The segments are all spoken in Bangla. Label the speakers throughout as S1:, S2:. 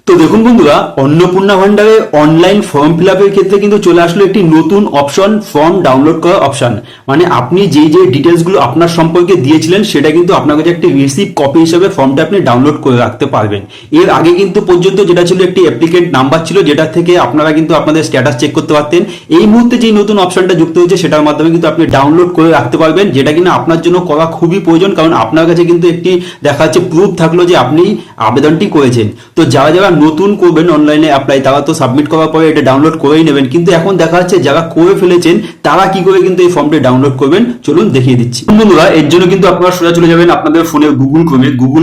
S1: তো দেখুন বন্ধুরা, অন্নপূর্ণা ভান্ডারে অনলাইন ফর্ম ফিল আপের ক্ষেত্রে কিন্তু চলে আসলো একটি নতুন অপশন, ফর্ম ডাউনলোড করার অপশন। মানে আপনি যে যে ডিটেলসগুলো আপনার সম্পর্কে দিয়েছিলেন সেটা কিন্তু আপনার কাছে একটি রিসিভ কপি হিসেবে ফর্মটা আপনি ডাউনলোড করে রাখতে পারবেন। এর আগে কিন্তু পর্যন্ত যেটা ছিল একটি অ্যাপ্লিকেন্ট নাম্বার ছিল, যেটা থেকে আপনারা কিন্তু আপনাদের স্ট্যাটাস চেক করতে পারতেন। এই মুহূর্তে যে নতুন অপশনটা যুক্ত হয়েছে সেটার মাধ্যমে কিন্তু আপনি ডাউনলোড করে রাখতে পারবেন, যেটা কিনা আপনার জন্য করা খুবই প্রয়োজন, কারণ আপনার কাছে কিন্তু একটি দেখা যাচ্ছে প্রুফ থাকলো যে আপনি আবেদনটি করেছেন। তো যারা যারা নতুন করবেন অনলাইনে অ্যাপ্লাই, তারা তো সাবমিট করার পরে এটা ডাউনলোড করেই নেবেন, কিন্তু এখন দেখা যাচ্ছে যারা করে ফেলেছেন তারা কি করে কিন্তু এই ফর্মটি ডাউনলোড করবেন চলুন দেখিয়ে দিচ্ছি। বন্ধুরা, এর জন্য কিন্তু আপনারা সোজা চলে যাবেন আপনাদের ফোনে গুগল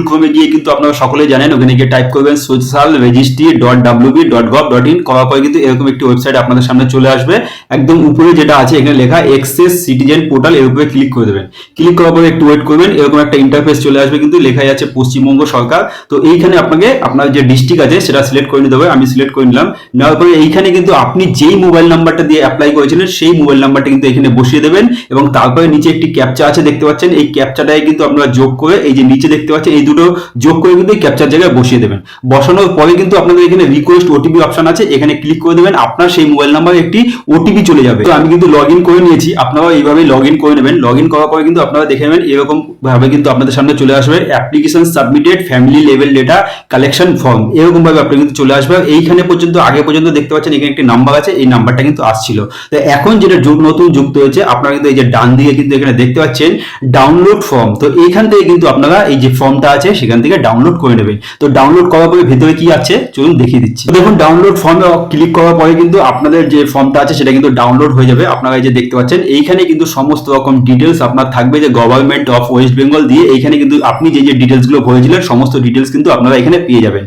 S1: ক্রোমে গিয়ে কিন্তু আপনারা সকলেই জানেন, ওখানে গিয়ে টাইপ করবেন socialregistry.wb.gov.in। করার পরে কিন্তু এরকম একটি ওয়েবসাইট আপনাদের সামনে চলে আসবে। একদম উপরে যেটা আছে এখানে লেখা এক্সেস সিটিজেন পোর্টাল, এর উপরে ক্লিক করে দেবেন। ক্লিক করার পরে একটু ওয়েট করবেন, এরকম একটা ইন্টারফেস চলে আসবে, কিন্তু লেখাই আছে পশ্চিমবঙ্গ সরকার। তো এইখানে আপনাকে আপনার যে ডিস্ট্রিক্ট আছে সেটা সিলেক্ট করে নিতে হবে। আমি সিলেক্ট করে নিলাম। নেওয়ার পরে এইখানে কিন্তু আপনি যেই মোবাইল নাম্বারটা দিয়ে অ্যাপ্লাই করেছিলেন সেই মোবাইল নাম্বারটা কিন্তু এখানে বসিয়ে দেবেন, এবং তারপরে নিচে একটি ক্যাপচা আছে দেখতে পাচ্ছেন, এই ক্যাপচাটাই কিন্তু আপনারা যোগ করে এই যে নিচে দেখতে পাচ্ছেন এই দুটো যোগ করে কিন্তু এই ক্যাপচার জায়গায় বসিয়ে দেবেন। বসানোর পরে কিন্তু আপনাদের এখানে রিকোয়েস্ট ওটিপি অপশন আছে, এখানে ক্লিক করে দেবেন। আপনার সেই মোবাইল নাম্বারে একটি ওটিপি চলে যাবে। তো আমি কিন্তু লগ ইন করে নিয়েছি, আপনারাও এইভাবে লগ ইন করে নেবেন। লগ ইন করার পরে কিন্তু আপনারা দেখে নেবেন এরকম ভাবে কিন্তু আপনাদের সামনে চলে আসবে application submitted family level data collection form, এরকম ভাবে আপনি কিন্তু চলে আসবে। এইখানে পর্যন্ত আগে পর্যন্ত দেখতে পাচ্ছেন এখানে একটি নাম্বার আছে, এই নাম্বারটা কিন্তু আসছিল। তো এখন যেটা নতুন যুক্ত হয়েছে, আপনারা কিন্তু এই যে ডান দিকে কিন্তু এখানে দেখতে পাচ্ছেন ডাউনলোড ফর্ম। তো এইখান থেকে কিন্তু আপনারা এই যে ফর্মটা আছে সেখান থেকে ডাউনলোড করে নেবেন। তো ডাউনলোড করার পরে ভিতরে কি আছে চলুন দেখিয়ে দিচ্ছি। দেখুন, ডাউনলোড ফর্মে ক্লিক করার পরে কিন্তু আপনাদের যে ফর্মটা আছে সেটা কিন্তু ডাউনলোড হয়ে যাবে। আপনারা এই যে দেখতে পাচ্ছেন এইখানে কিন্তু সমস্ত রকম ডিটেলস আপনার থাকবে, যে গভর্নমেন্ট অফ ওয়েস্ট বেঙ্গল দিয়ে এইখানে কিন্তু আপনি যে যে ডিটেলস গুলো ভরেছিলেন সমস্ত ডিটেলস কিন্তু আপনারা এখানে পেয়ে যাবেন।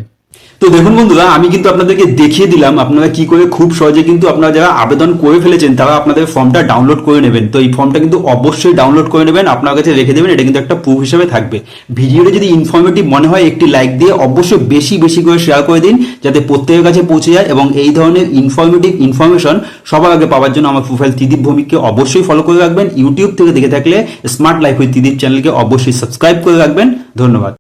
S1: তো দেখুন বন্ধুরা, আমি কিন্তু আপনাদেরকে দেখিয়ে দিলাম আপনারা কি করে খুব সহজে কিন্তু আপনারা যারা আবেদন করে ফেলেছেন তারা আপনাদের ফর্মটা ডাউনলোড করে নেবেন। তো এই ফর্মটা কিন্তু অবশ্যই ডাউনলোড করে নেবেন, আপনার কাছে রেখে দেবেন, এটা কিন্তু একটা প্রুফ হিসেবে থাকবে। ভিডিওটা যদি ইনফরমেটিভ মনে হয় একটি লাইক দিয়ে অবশ্যই বেশি বেশি করে শেয়ার করে দিন, যাতে প্রত্যেকের কাছে পৌঁছে যায়। এবং এই ধরনের ইনফরমেটিভ ইনফরমেশন সবার আগে পাওয়ার জন্য আমার প্রোফাইল ত্রিদীপ ভৌমিককে অবশ্যই ফলো করে রাখবেন। ইউটিউব থেকে দেখে থাকলে স্মার্ট লাইফ উইথ ত্রিদীপ চ্যানেলকে অবশ্যই সাবস্ক্রাইব করে রাখবেন। ধন্যবাদ।